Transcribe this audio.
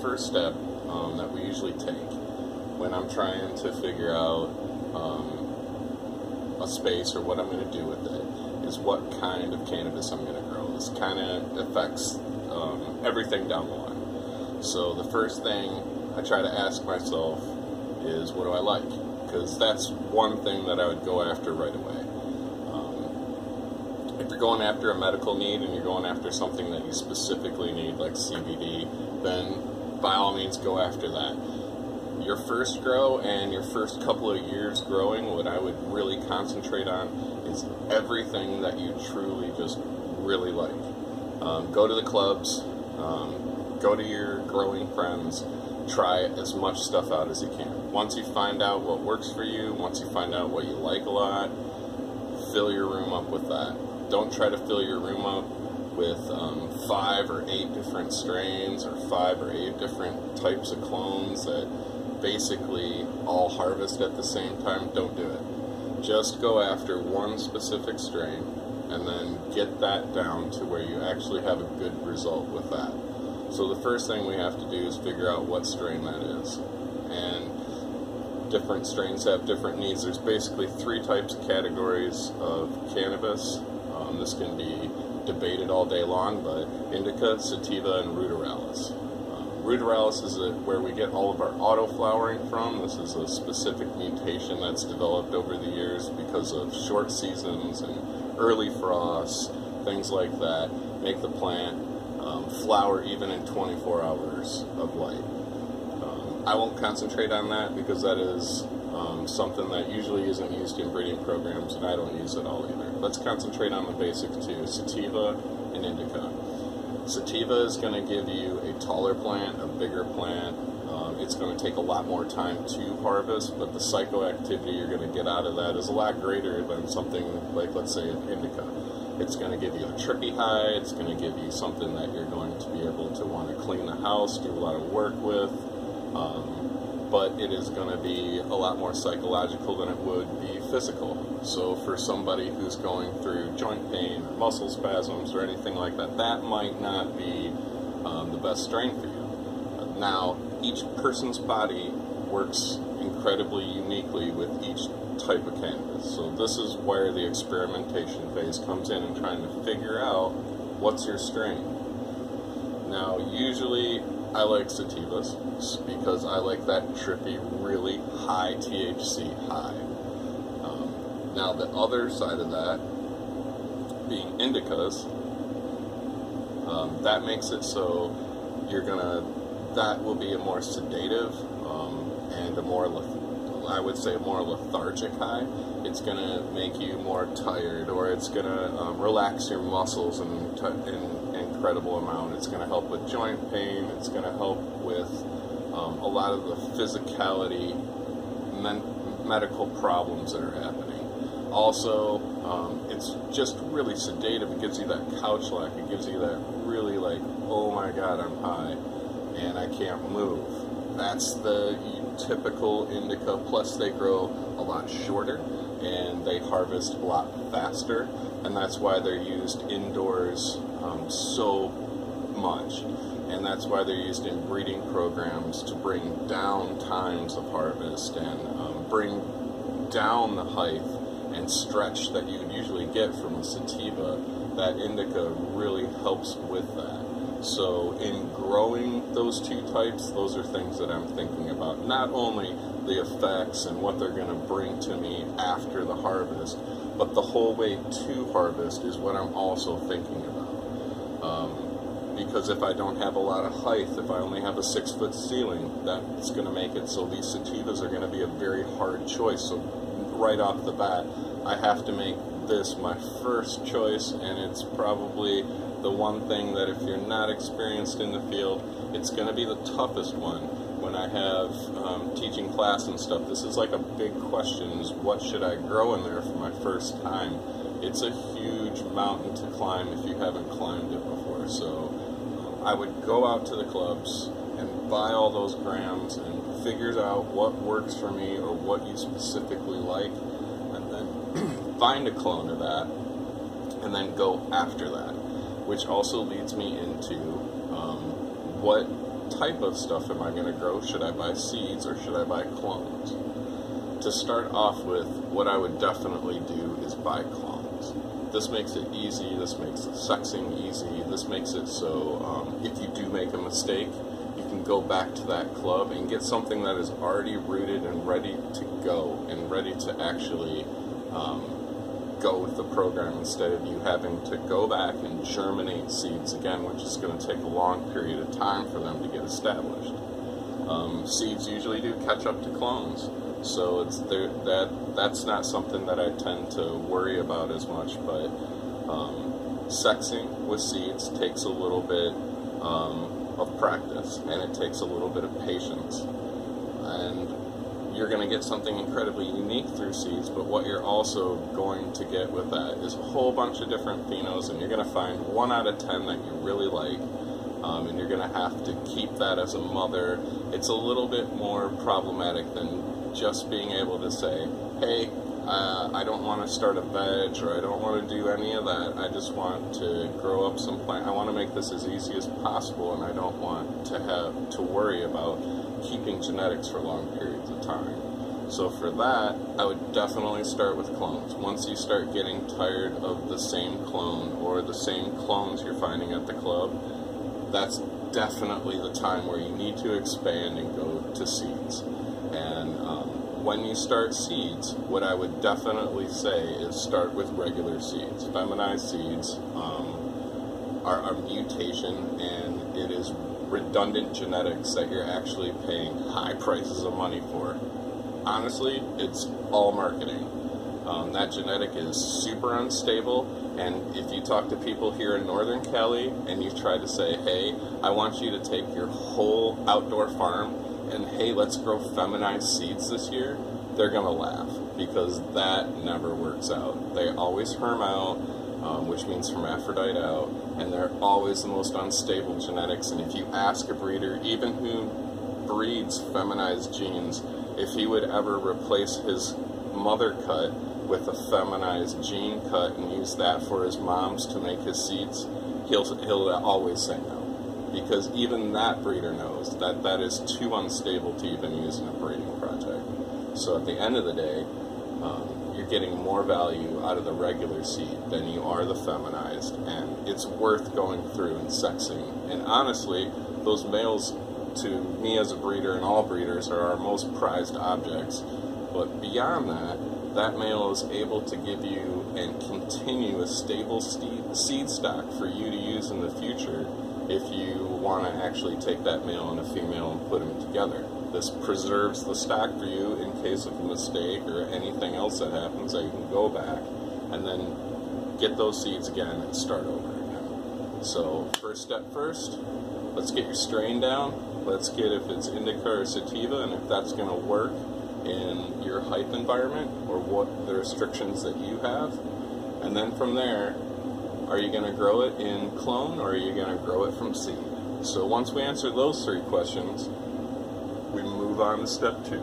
First step that we usually take when I'm trying to figure out a space or what I'm going to do with it is what kind of cannabis I'm going to grow. This kind of affects everything down the line. So the first thing I try to ask myself is, what do I like? Because that's one thing that I would go after right away. If you're going after a medical need and you're going after something that you specifically need, like CBD, then by all means go after that. Your first grow and your first couple of years growing, what I would really concentrate on is everything that you truly just really like. Go to the clubs, go to your growing friends, try as much stuff out as you can. Once you find out what works for you, once you find out what you like a lot, fill your room up with that. Don't try to fill your room up with 5 or 8 different strains or 5 or 8 different types of clones that basically all harvest at the same time. Don't do it. Just go after one specific strain and then get that down to where you actually have a good result with that. So the first thing we have to do is figure out what strain that is. And different strains have different needs. There's basically 3 types of categories of cannabis. This can be debated all day long, but indica, sativa, and ruderalis. Ruderalis is where we get all of our auto-flowering from. This is a specific mutation that's developed over the years because of short seasons and early frosts, things like that, make the plant flower even in 24 hours of light. I won't concentrate on that because that is something that usually isn't used in breeding programs, and I don't use it all either. Let's concentrate on the basics too, sativa and indica. Sativa is going to give you a taller plant, a bigger plant. It's going to take a lot more time to harvest, but the psychoactivity you're going to get out of that is a lot greater than something like, let's say, an indica. It's going to give you a trippy high. It's going to give you something that you're going to be able to want to clean the house, do a lot of work with. But it is going to be a lot more psychological than it would be physical. So for somebody who's going through joint pain, or muscle spasms, or anything like that, that might not be the best strain for you. Now, each person's body works incredibly uniquely with each type of cannabis. So this is where the experimentation phase comes in and trying to figure out what's your strain. Now, usually I like sativas because I like that trippy, really high THC high. Now the other side of that, being indicas, that makes it so that will be a more sedative and a more, I would say, a more lethargic high. It's going to make you more tired, or it's going to relax your muscles in incredible amount. It's going to help with joint pain. It's going to help with a lot of the physicality, medical problems that are happening. Also, it's just really sedative. It gives you that couch lock. It gives you that really like, oh my God, I'm high and I can't move. That's the typical indica, plus they grow a lot shorter and they harvest a lot faster, and that's why they're used indoors so much, and that's why they're used in breeding programs to bring down times of harvest and bring down the height and stretch that you would usually get from a sativa. That indica really helps with that. So in growing those 2 types, those are things that I'm thinking about. Not only the effects and what they're going to bring to me after the harvest, but the whole way to harvest is what I'm also thinking about. Because if I don't have a lot of height, if I only have a 6-foot ceiling, that's going to make it so these sativas are going to be a very hard choice. So right off the bat, I have to make this my first choice, and it's probably the one thing that if you're not experienced in the field, it's going to be the toughest one. When I have teaching class and stuff, this is like a big question, is what should I grow in there for my first time? It's a huge mountain to climb if you haven't climbed it before. So I would go out to the clubs and buy all those grams and figure out what works for me or what you specifically like, and then find a clone of that and then go after that, which also leads me into what type of stuff am I going to grow? Should I buy seeds or should I buy clones? To start off with, what I would definitely do is buy clones. This makes it easy, this makes sexing easy, this makes it so if you do make a mistake, you can go back to that club and get something that is already rooted and ready to go and ready to actually go with the program, instead of you having to go back and germinate seeds again, which is going to take a long period of time for them to get established. Seeds usually do catch up to clones, so it's that's not something that I tend to worry about as much, but sexing with seeds takes a little bit of practice, and it takes a little bit of patience, and you're going to get something incredibly unique through seeds, but what you're also going to get with that is a whole bunch of different phenos, and you're going to find 1 out of 10 that you really like, and you're going to have to keep that as a mother. It's a little bit more problematic than just being able to say, hey, I don't want to start a veg, or I don't want to do any of that. I just want to grow up some plant. I want to make this as easy as possible, and I don't want to have to worry about keeping genetics for long periods of time. So for that, I would definitely start with clones. Once you start getting tired of the same clone or the same clones you're finding at the club, that's definitely the time where you need to expand and go to seeds. And when you start seeds, what I would definitely say is start with regular seeds. Feminized seeds are a mutation, and it is redundant genetics that you're actually paying high prices of money for. Honestly, it's all marketing. That genetic is super unstable, and if you talk to people here in Northern Cali and you try to say, hey, I want you to take your whole outdoor farm and hey, let's grow feminized seeds this year, they're gonna laugh, because that never works out. They always herm out, which means hermaphrodite out, and they're always the most unstable genetics. And if you ask a breeder, even who breeds feminized genes, if he would ever replace his mother cut with a feminized gene cut and use that for his moms to make his seeds, he'll always say no, because even that breeder knows that that is too unstable to even use in a breeding project. So at the end of the day, you're getting more value out of the regular seed than you are the feminized, and it's worth going through and sexing. And honestly, those males, to me as a breeder and all breeders, are our most prized objects. But beyond that, that male is able to give you and continue a stable seed stock for you to use in the future if you want to actually take that male and a female and put them together. This preserves the stock for you in case of a mistake or anything else that happens, that you can go back and then get those seeds again and start over again. So first step first, let's get your strain down. Let's get if it's indica or sativa, and if that's going to work in your hype environment or what the restrictions that you have. And then from there, are you going to grow it in clone or are you going to grow it from seed? So once we answer those 3 questions, we move on to step 2.